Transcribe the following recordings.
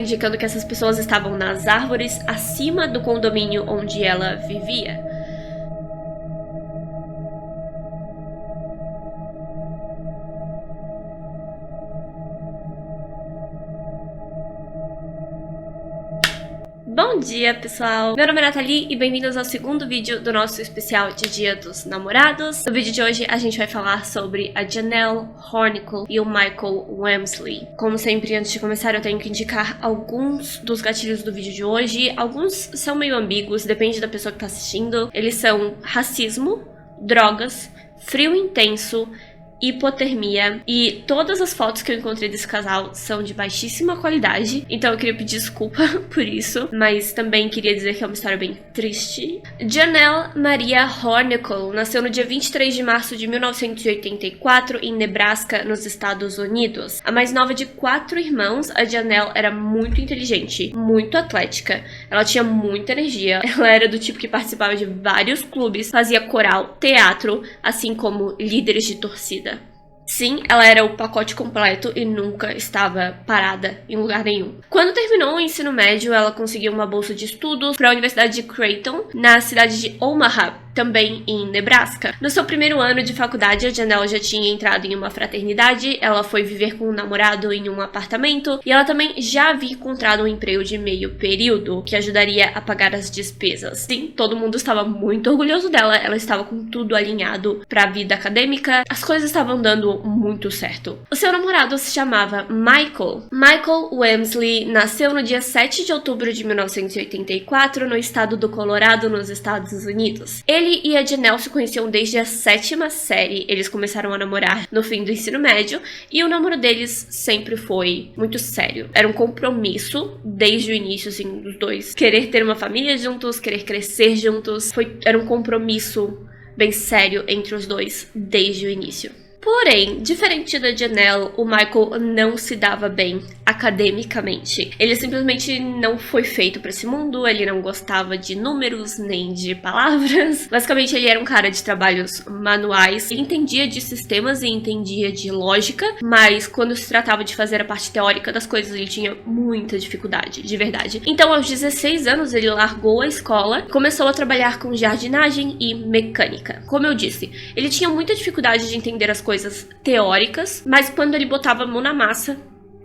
indicando que essas pessoas estavam nas árvores acima do condomínio onde ela vivia. Bom dia, pessoal! Meu nome é Nathalie e bem-vindos ao segundo vídeo do nosso especial de Dia dos Namorados. No vídeo de hoje a gente vai falar sobre a Janelle Hornicle e o Michael Wamsley. Como sempre, antes de começar eu tenho que indicar alguns dos gatilhos do vídeo de hoje. Alguns são meio ambíguos, depende da pessoa que tá assistindo. Eles são racismo, drogas, frio intenso, hipotermia, e todas as fotos que eu encontrei desse casal são de baixíssima qualidade, então eu queria pedir desculpa por isso, mas também queria dizer que é uma história bem triste. Janelle Maria Hornicle nasceu no dia 23 de março de 1984 em Nebraska, nos Estados Unidos. A mais nova de 4 irmãos, a Janelle era muito inteligente, muito atlética, ela tinha muita energia, ela era do tipo que participava de vários clubes, fazia coral, teatro, assim como líderes de torcida. Sim, ela era o pacote completo e nunca estava parada em lugar nenhum. Quando terminou o ensino médio, ela conseguiu uma bolsa de estudos para a Universidade de Creighton, na cidade de Omaha, também em Nebraska. No seu primeiro ano de faculdade, a Janelle já tinha entrado em uma fraternidade, ela foi viver com um namorado em um apartamento e ela também já havia encontrado um emprego de meio período, que ajudaria a pagar as despesas. Sim, todo mundo estava muito orgulhoso dela, ela estava com tudo alinhado para a vida acadêmica, as coisas estavam dando muito certo. O seu namorado se chamava Michael. Michael Wamsley nasceu no dia 7 de outubro de 1984 no estado do Colorado, nos Estados Unidos. Ele e a Janelle se conheciam desde a 7ª série, eles começaram a namorar no fim do ensino médio e o namoro deles sempre foi muito sério. Era um compromisso desde o início, assim, dos dois. Querer ter uma família juntos, querer crescer juntos, era um compromisso bem sério entre os dois desde o início. Porém, diferente da Janelle, o Michael não se dava bem academicamente. Ele simplesmente não foi feito para esse mundo, ele não gostava de números nem de palavras. Basicamente, ele era um cara de trabalhos manuais, ele entendia de sistemas e entendia de lógica, mas quando se tratava de fazer a parte teórica das coisas, ele tinha muita dificuldade, de verdade. Então, aos 16 anos, ele largou a escola e começou a trabalhar com jardinagem e mecânica. Como eu disse, ele tinha muita dificuldade de entender as coisas teóricas, mas quando ele botava a mão na massa,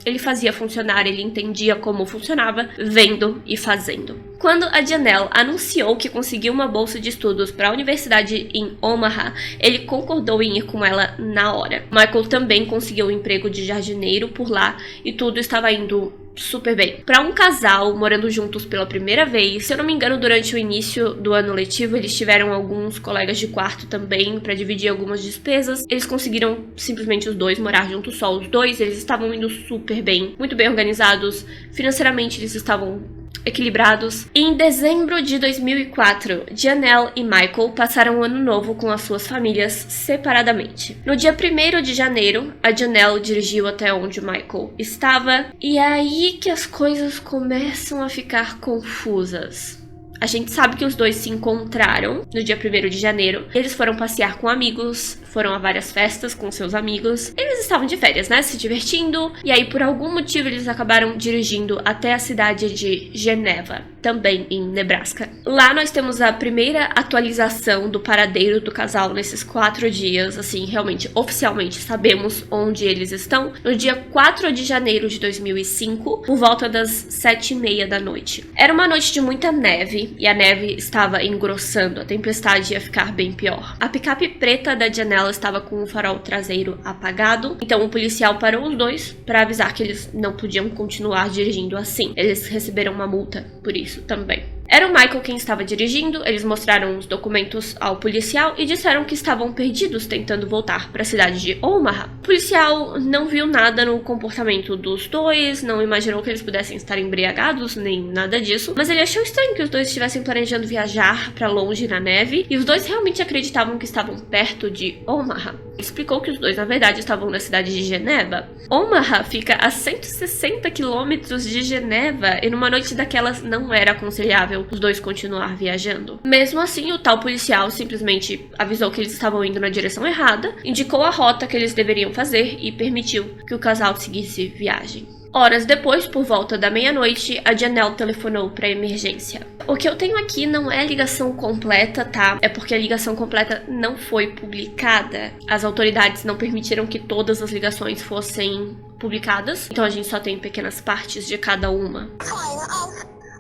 ele fazia funcionar, ele entendia como funcionava, vendo e fazendo. Quando a Janelle anunciou que conseguiu uma bolsa de estudos para a universidade em Omaha, ele concordou em ir com ela na hora. Michael também conseguiu um emprego de jardineiro por lá e tudo estava indo super bem. Para um casal morando juntos pela primeira vez, se eu não me engano, durante o início do ano letivo, eles tiveram alguns colegas de quarto também para dividir algumas despesas. Eles conseguiram simplesmente os dois morar juntos, só os dois. Eles estavam indo super bem, muito bem organizados. Financeiramente, eles estavam equilibrados. Em dezembro de 2004, Janelle e Michael passaram o ano novo com as suas famílias separadamente. No dia 1º de janeiro, a Janelle dirigiu até onde o Michael estava, e é aí que as coisas começam a ficar confusas. A gente sabe que os dois se encontraram no dia 1º de janeiro. Eles foram passear com amigos, foram a várias festas com seus amigos. Eles estavam de férias, né? Se divertindo. E aí, por algum motivo, eles acabaram dirigindo até a cidade de Geneva, também em Nebraska. Lá nós temos a primeira atualização do paradeiro do casal nesses 4 dias. Assim, realmente, oficialmente, sabemos onde eles estão. No dia 4 de janeiro de 2005, por volta das 7h30 da noite. Era uma noite de muita neve. E a neve estava engrossando, a tempestade ia ficar bem pior. A picape preta da Janelle estava com o farol traseiro apagado, então o policial parou os dois para avisar que eles não podiam continuar dirigindo assim. Eles receberam uma multa por isso também. Era o Michael quem estava dirigindo, eles mostraram os documentos ao policial e disseram que estavam perdidos tentando voltar para a cidade de Omaha. O policial não viu nada no comportamento dos dois, não imaginou que eles pudessem estar embriagados, nem nada disso, mas ele achou estranho que os dois estivessem planejando viajar para longe na neve e os dois realmente acreditavam que estavam perto de Omaha. Explicou que os dois, na verdade, estavam na cidade de Geneva. Omaha fica a 160 quilômetros de Geneva e numa noite daquelas não era aconselhável os dois continuar viajando. Mesmo assim, o tal policial simplesmente avisou que eles estavam indo na direção errada, indicou a rota que eles deveriam fazer e permitiu que o casal seguisse viagem. Horas depois, por volta da meia-noite, a Janelle telefonou para emergência. O que eu tenho aqui não é a ligação completa, tá? É porque a ligação completa não foi publicada. As autoridades não permitiram que todas as ligações fossem publicadas, então a gente só tem pequenas partes de cada uma.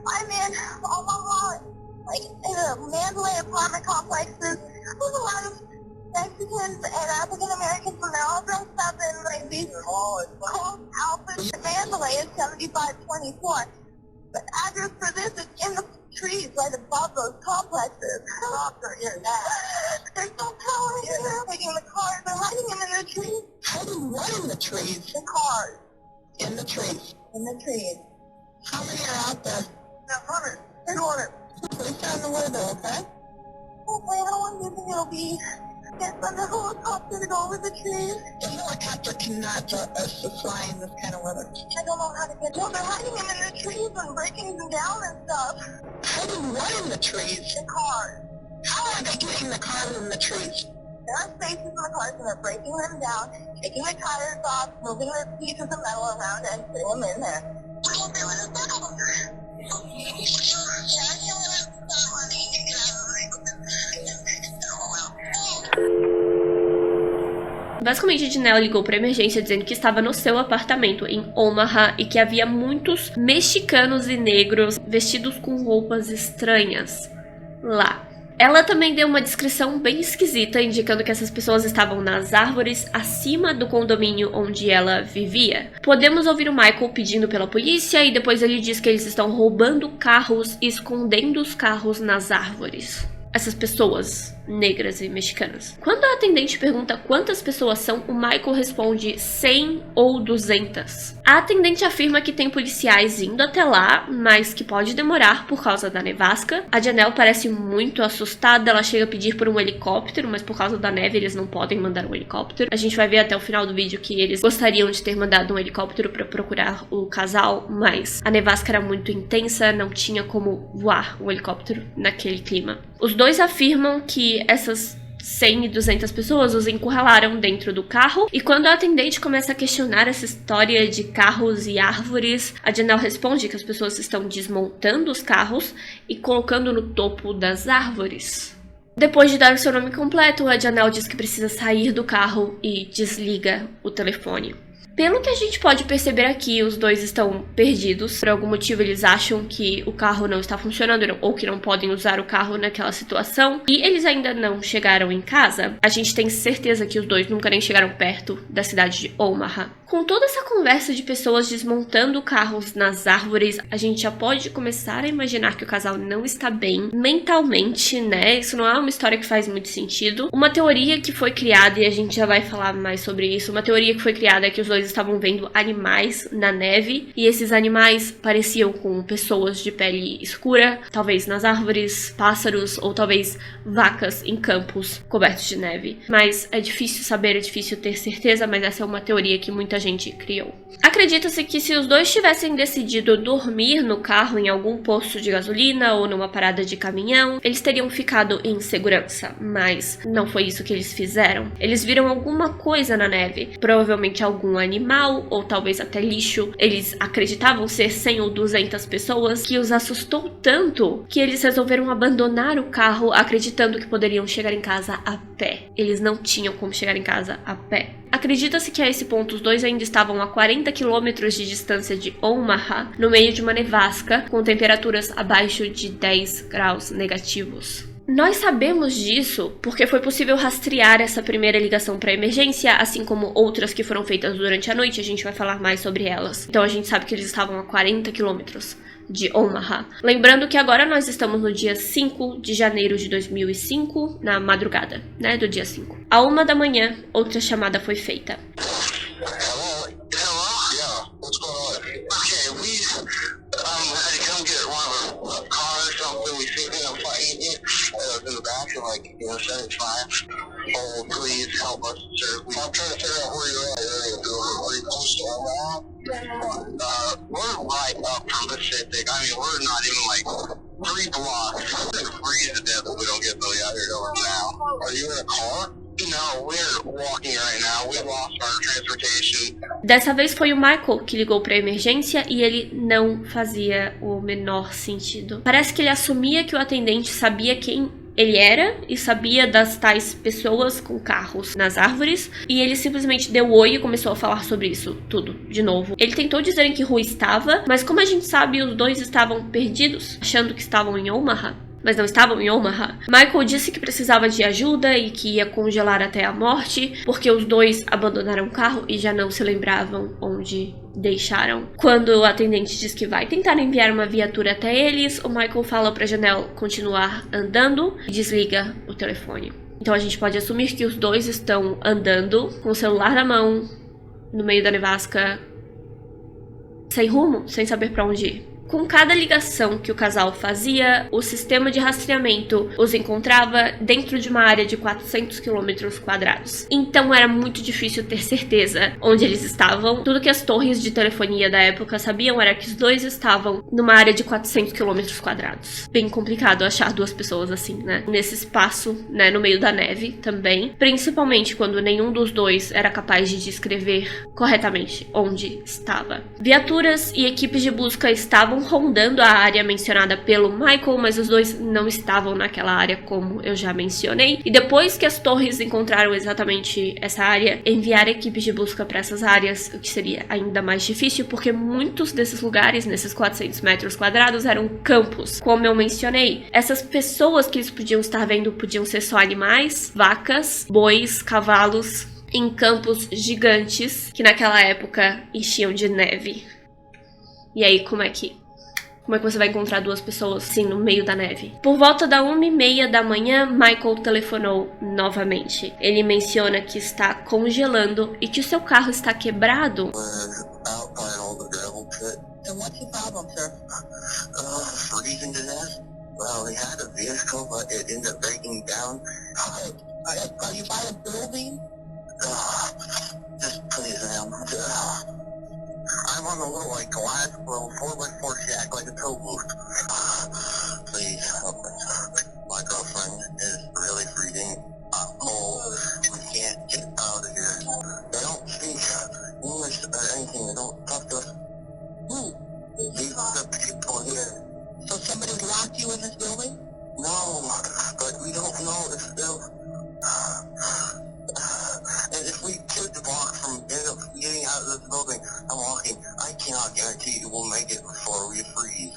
I'm in Omaha, like in a Mandalay apartment complexes with a lot of Mexicans and African Americans, and they're all dressed up in like these cool outfits. Mandalay is 7524. The address for this is in the trees right above those complexes. There's no power in there. Taking the cars, they're hiding them in the trees. Hiding what in the trees? The cars. In the trees. In the trees. How many are out there? 100. 200. Please down the window, okay? Okay, how long do you think it'll be? Get on the helicopter to go over the trees. The helicopter cannot us to fly in this kind of weather. I don't know how to get. Well, they're hiding them in the trees and breaking them down and stuff. Hiding what in the trees? The cars. How are they getting the cars in the trees? There are spaces in the cars and they're breaking them down, taking the tires off, moving the pieces of metal around and putting them in there. We won't be able to stop them. Basicamente, Janelle ligou para emergência dizendo que estava no seu apartamento em Omaha e que havia muitos mexicanos e negros vestidos com roupas estranhas lá. Ela também deu uma descrição bem esquisita, indicando que essas pessoas estavam nas árvores acima do condomínio onde ela vivia. Podemos ouvir o Michael pedindo pela polícia e depois ele diz que eles estão roubando carros e escondendo os carros nas árvores. Essas pessoas negras e mexicanas. Quando a atendente pergunta quantas pessoas são, o Michael responde 100 ou 200. A atendente afirma que tem policiais indo até lá, mas que pode demorar por causa da nevasca. A Janelle parece muito assustada, ela chega a pedir por um helicóptero, mas por causa da neve eles não podem mandar um helicóptero. A gente vai ver até o final do vídeo que eles gostariam de ter mandado um helicóptero para procurar o casal, mas a nevasca era muito intensa, não tinha como voar um helicóptero naquele clima. Os dois afirmam que essas 100 e 200 pessoas os encurralaram dentro do carro, e quando a atendente começa a questionar essa história de carros e árvores, a Janelle responde que as pessoas estão desmontando os carros e colocando no topo das árvores. Depois de dar o seu nome completo, a Janelle diz que precisa sair do carro e desliga o telefone. Pelo que a gente pode perceber aqui, os dois estão perdidos. Por algum motivo eles acham que o carro não está funcionando ou que não podem usar o carro naquela situação. E eles ainda não chegaram em casa. A gente tem certeza que os dois nunca nem chegaram perto da cidade de Omaha. Com toda essa conversa de pessoas desmontando carros nas árvores, a gente já pode começar a imaginar que o casal não está bem mentalmente, né? Isso não é uma história que faz muito sentido. Uma teoria que foi criada, e a gente já vai falar mais sobre isso, uma teoria que foi criada é que os dois estavam vendo animais na neve, e esses animais pareciam com pessoas de pele escura, talvez nas árvores, pássaros, ou talvez vacas em campos cobertos de neve. Mas é difícil saber, é difícil ter certeza, mas essa é uma teoria que muita gente criou. Acredita-se que se os dois tivessem decidido dormir no carro em algum posto de gasolina ou numa parada de caminhão, eles teriam ficado em segurança, mas não foi isso que eles fizeram. Eles viram alguma coisa na neve, provavelmente algum animal ou talvez até lixo. Eles acreditavam ser 100 ou 200 pessoas, que os assustou tanto que eles resolveram abandonar o carro acreditando que poderiam chegar em casa a pé. Eles não tinham como chegar em casa a pé. Acredita-se que a esse ponto os dois ainda estavam a 40 quilômetros de distância de Omaha, no meio de uma nevasca, com temperaturas abaixo de 10 graus negativos. Nós sabemos disso porque foi possível rastrear essa primeira ligação para emergência, assim como outras que foram feitas durante a noite. A gente vai falar mais sobre elas. Então a gente sabe que eles estavam a 40 quilômetros de Omaha. Lembrando que agora nós estamos no dia 5 de janeiro de 2005, na madrugada, né, do dia 5. À 1 da manhã, outra chamada foi feita. Like, you know, 75. Oh, please help us, sir. I'm trying to figure out where you're at. Are you close to Omaha? We're right up from Pacific. I mean, we're not even like 3 blocks. We're gonna freeze to death if we don't get Billy out here to us now. Are you in a car? No, No, we're walking right now. We lost our transportation. Dessa vez foi o Michael que ligou pra emergência e ele não fazia o menor sentido. Parece que ele assumia que o atendente sabia quem ele era e sabia das tais pessoas com carros nas árvores, e ele simplesmente deu oi e começou a falar sobre isso tudo de novo. Ele tentou dizer em que rua estava, mas como a gente sabe, os dois estavam perdidos, achando que estavam em Omaha, mas não estavam em Omaha. Michael disse que precisava de ajuda e que ia congelar até a morte, porque os dois abandonaram o carro e já não se lembravam onde deixaram. Quando o atendente diz que vai tentar enviar uma viatura até eles, o Michael fala pra Janelle continuar andando e desliga o telefone. Então a gente pode assumir que os dois estão andando com o celular na mão, no meio da nevasca, sem rumo, sem saber pra onde ir. Com cada ligação que o casal fazia, o sistema de rastreamento os encontrava dentro de uma área de 400 km². Então era muito difícil ter certeza onde eles estavam. Tudo que as torres de telefonia da época sabiam era que os dois estavam numa área de 400 km². Bem complicado achar duas pessoas assim, né? Nesse espaço, né? No meio da neve também. Principalmente quando nenhum dos dois era capaz de descrever corretamente onde estava. Viaturas e equipes de busca estavam rondando a área mencionada pelo Michael, mas os dois não estavam naquela área, como eu já mencionei. E depois que as torres encontraram exatamente essa área, enviar equipes de busca para essas áreas, o que seria ainda mais difícil, porque muitos desses lugares, nesses 400 m², eram campos. Como eu mencionei, essas pessoas que eles podiam estar vendo podiam ser só animais, vacas, bois, cavalos, em campos gigantes que naquela época enchiam de neve. E aí, como é que você vai encontrar duas pessoas assim no meio da neve? Por volta da 1h30 da manhã, Michael telefonou novamente. Ele menciona que está congelando e que o seu carro está quebrado. I'm on a little like glass little 4x4 shack like a tow booth. Please help us. My girlfriend is really freezing. Cold. We can't get out of here. They don't speak English or anything. They don't talk to us. Who? These are the people here. So somebody's locked you in this building? No, but we don't know if they'll... And if we could walk from getting out of this building and walking, I cannot guarantee you will make it before we freeze.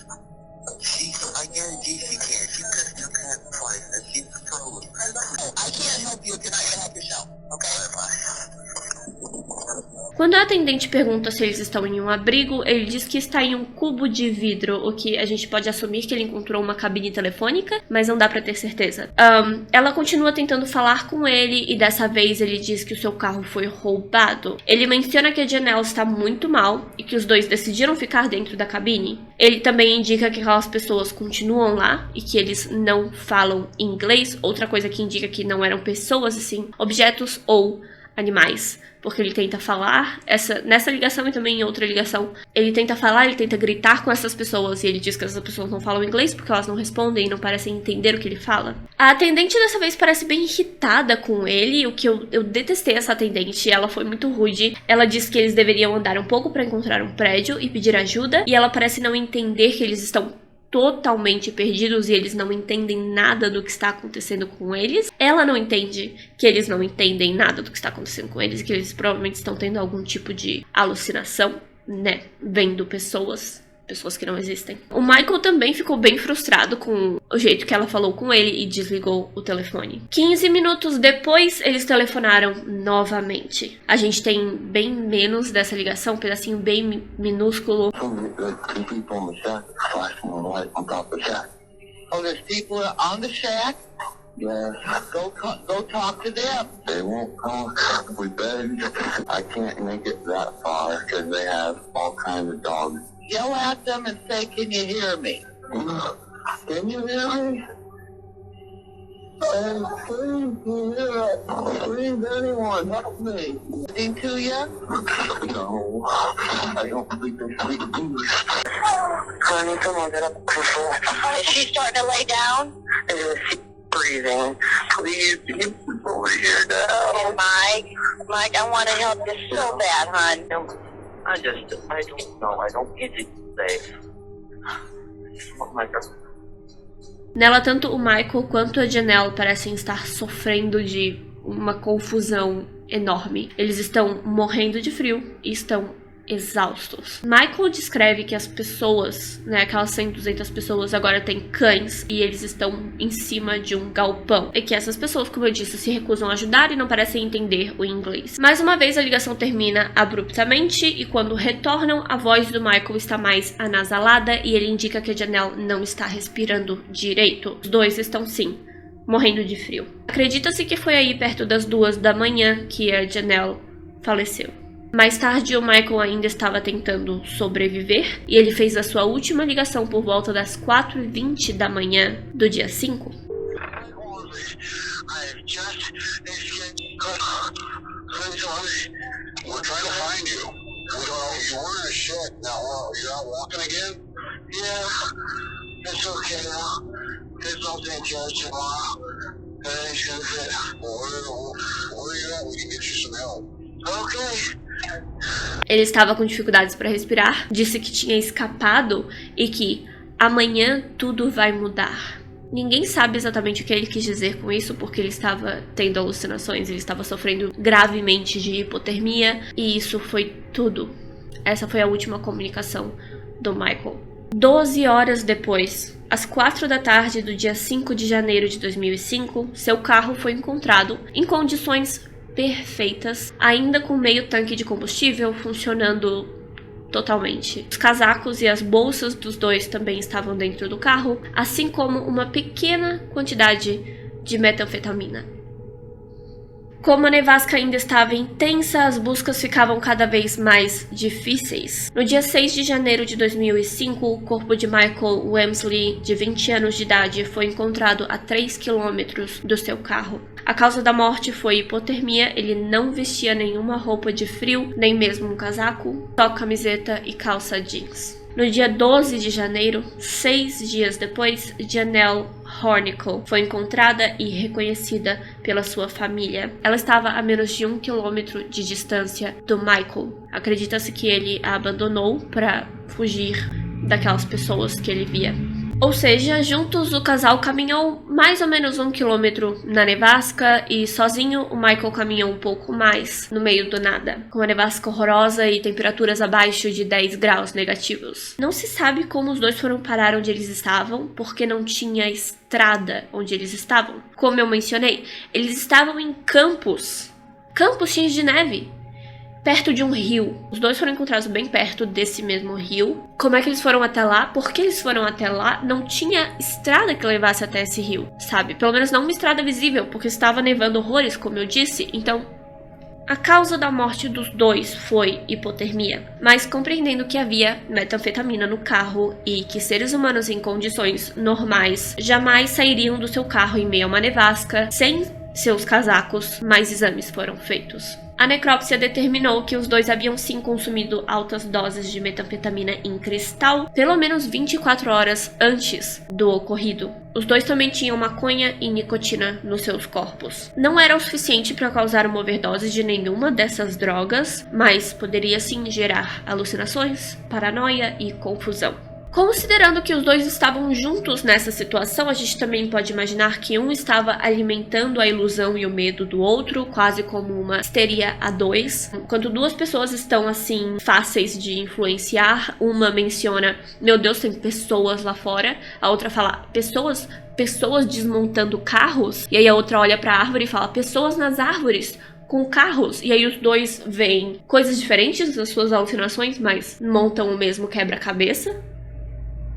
I guarantee she can. She pissed her pants twice and she's froze. I can't help you if you're not gonna help yourself. Okay? Quando a atendente pergunta se eles estão em um abrigo, ele diz que está em um cubo de vidro, o que a gente pode assumir que ele encontrou uma cabine telefônica, mas não dá pra ter certeza. Ela continua tentando falar com ele e dessa vez ele diz que o seu carro foi roubado. Ele menciona que a Janelle está muito mal e que os dois decidiram ficar dentro da cabine. Ele também indica que aquelas pessoas continuam lá e que eles não falam inglês, outra coisa que indica que não eram pessoas, e sim objetos ou animais, porque ele tenta falar, nessa ligação e também em outra ligação, ele tenta falar, ele tenta gritar com essas pessoas e ele diz que essas pessoas não falam inglês porque elas não respondem e não parecem entender o que ele fala. A atendente dessa vez parece bem irritada com ele, o que eu detestei essa atendente, ela foi muito rude. Ela diz que eles deveriam andar um pouco para encontrar um prédio e pedir ajuda, e ela parece não entender que eles estão totalmente perdidos e eles não entendem nada do que está acontecendo com eles. Ela não entende que eles não entendem nada do que está acontecendo com eles, que eles provavelmente estão tendo algum tipo de alucinação, né? Vendo pessoas que não existem. O Michael também ficou bem frustrado com o jeito que ela falou com ele e desligou o telefone. 15 minutos depois, eles telefonaram novamente. A gente tem bem menos dessa ligação, um pedacinho bem minúsculo. Oh, there's people on the shack? Yeah. Go talk to them. They won't come. We begged. I can't make it that far because they have all kinds of dogs. Yell at them and say, can you hear me? Can you hear me? And please, please, anyone, help me. Listening to you? No, I don't think they speak English. Honey, come on, get up. Is she starting to lay down? freezing. Please, can you come over here now? Mike, I want to help you so bad, hon. I don't know. I don't get it safe. Oh my God. Nela, tanto o Michael quanto a Janelle parecem estar sofrendo de uma confusão enorme. Eles estão morrendo de frio e estão exaustos. Michael descreve que as pessoas, aquelas 100, 200 pessoas agora têm cães e eles estão em cima de um galpão. E que essas pessoas, como eu disse, se recusam a ajudar e não parecem entender o inglês. Mais uma vez, a ligação termina abruptamente e quando retornam, a voz do Michael está mais anasalada e ele indica que a Janelle não está respirando direito. Os dois estão, sim, morrendo de frio. Acredita-se que foi aí perto das 2 da manhã que a Janelle faleceu. Mais tarde, o Michael ainda estava tentando sobreviver e ele fez a sua última ligação por volta das 4h20 da manhã do dia 5. Ele estava com dificuldades para respirar, disse que tinha escapado e que amanhã tudo vai mudar. Ninguém sabe exatamente o que ele quis dizer com isso, porque ele estava tendo alucinações, ele estava sofrendo gravemente de hipotermia e isso foi tudo. Essa foi a última comunicação do Michael. 12 horas depois, às 4 da tarde do dia 5 de janeiro de 2005, seu carro foi encontrado em condições perfeitas, ainda com meio tanque de combustível funcionando totalmente. Os casacos e as bolsas dos dois também estavam dentro do carro, assim como uma pequena quantidade de metanfetamina. Como a nevasca ainda estava intensa, as buscas ficavam cada vez mais difíceis. No dia 6 de janeiro de 2005, o corpo de Michael Wemsley, de 20 anos de idade, foi encontrado a 3 quilômetros do seu carro. A causa da morte foi hipotermia, ele não vestia nenhuma roupa de frio, nem mesmo um casaco, só camiseta e calça jeans. No dia 12 de janeiro, 6 dias depois, Janelle Hornicle foi encontrada e reconhecida pela sua família. Ela estava a menos de 1 quilômetro de distância do Michael. Acredita-se que ele a abandonou para fugir daquelas pessoas que ele via. Ou seja, juntos o casal caminhou mais ou menos 1 quilômetro na nevasca e sozinho o Michael caminhou um pouco mais no meio do nada, com a nevasca horrorosa e temperaturas abaixo de 10 graus negativos. Não se sabe como os dois foram parar onde eles estavam, porque não tinha estrada onde eles estavam. Como eu mencionei, eles estavam em campos cheios de neve, perto de um rio. Os dois foram encontrados bem perto desse mesmo rio. Como é que eles foram até lá? Por que eles foram até lá? Não tinha estrada que levasse até esse rio, sabe? Pelo menos não uma estrada visível, porque estava nevando horrores, como eu disse. Então, a causa da morte dos dois foi hipotermia. Mas compreendendo que havia metanfetamina no carro e que seres humanos em condições normais jamais sairiam do seu carro em meio a uma nevasca sem seus casacos, mais exames foram feitos. A necrópsia determinou que os dois haviam sim consumido altas doses de metanfetamina em cristal, pelo menos 24 horas antes do ocorrido. Os dois também tinham maconha e nicotina nos seus corpos. Não era o suficiente para causar uma overdose de nenhuma dessas drogas, mas poderia sim gerar alucinações, paranoia e confusão. Considerando que os dois estavam juntos nessa situação, a gente também pode imaginar que um estava alimentando a ilusão e o medo do outro, quase como uma histeria a dois. Enquanto duas pessoas estão assim fáceis de influenciar, uma menciona: meu Deus, tem pessoas lá fora. A outra fala: pessoas desmontando carros. E aí a outra olha para a árvore e fala: pessoas nas árvores com carros. E aí os dois veem coisas diferentes das suas alucinações, mas montam o mesmo quebra-cabeça,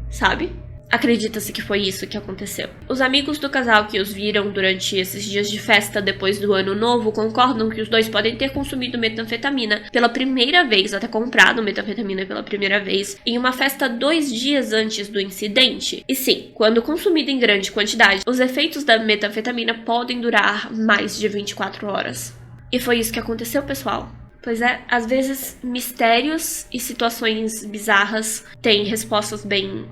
sabe? Acredita-se que foi isso que aconteceu. Os amigos do casal que os viram durante esses dias de festa depois do ano novo concordam que os dois podem ter consumido metanfetamina pela primeira vez, até comprado metanfetamina pela primeira vez, em uma festa 2 dias antes do incidente. E sim, quando consumida em grande quantidade, os efeitos da metanfetamina podem durar mais de 24 horas. E foi isso que aconteceu, pessoal. Pois é, às vezes mistérios e situações bizarras têm respostas bem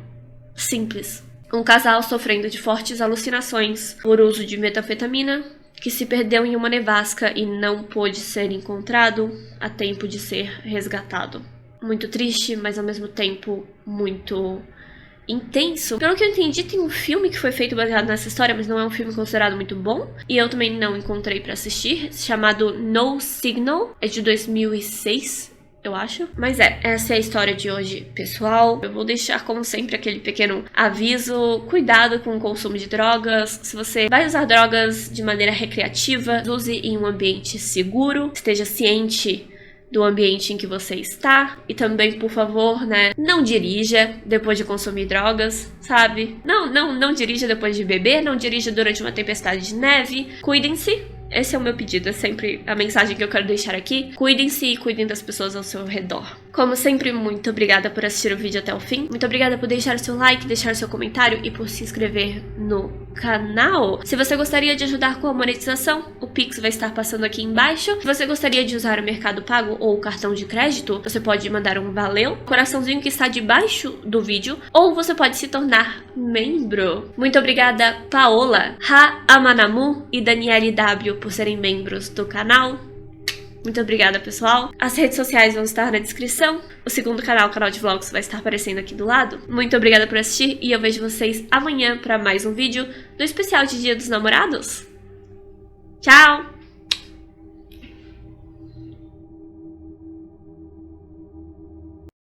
simples. Um casal sofrendo de fortes alucinações por uso de metanfetamina, que se perdeu em uma nevasca e não pôde ser encontrado a tempo de ser resgatado. Muito triste, mas ao mesmo tempo muito intenso. Pelo que eu entendi, tem um filme que foi feito baseado nessa história, mas não é um filme considerado muito bom. E eu também não encontrei pra assistir, chamado No Signal, é de 2006. Eu acho. Mas essa é a história de hoje, pessoal. Eu vou deixar, como sempre, aquele pequeno aviso. Cuidado com o consumo de drogas. Se você vai usar drogas de maneira recreativa, use em um ambiente seguro. Esteja ciente do ambiente em que você está. E também, por favor, né, não dirija depois de consumir drogas, sabe? Não dirija depois de beber. Não dirija durante uma tempestade de neve. Cuidem-se. Esse é o meu pedido, é sempre a mensagem que eu quero deixar aqui. Cuidem-se e cuidem das pessoas ao seu redor. Como sempre, muito obrigada por assistir o vídeo até o fim. Muito obrigada por deixar o seu like, deixar o seu comentário e por se inscrever no canal. Se você gostaria de ajudar com a monetização, o Pix vai estar passando aqui embaixo. Se você gostaria de usar o Mercado Pago ou o cartão de crédito, você pode mandar um valeu, coraçãozinho que está debaixo do vídeo, ou você pode se tornar membro. Muito obrigada, Paola, Ra Amanamu e Daniele W por serem membros do canal. Muito obrigada, pessoal. As redes sociais vão estar na descrição. O segundo canal, o canal de vlogs, vai estar aparecendo aqui do lado. Muito obrigada por assistir e eu vejo vocês amanhã para mais um vídeo do especial de Dia dos Namorados. Tchau!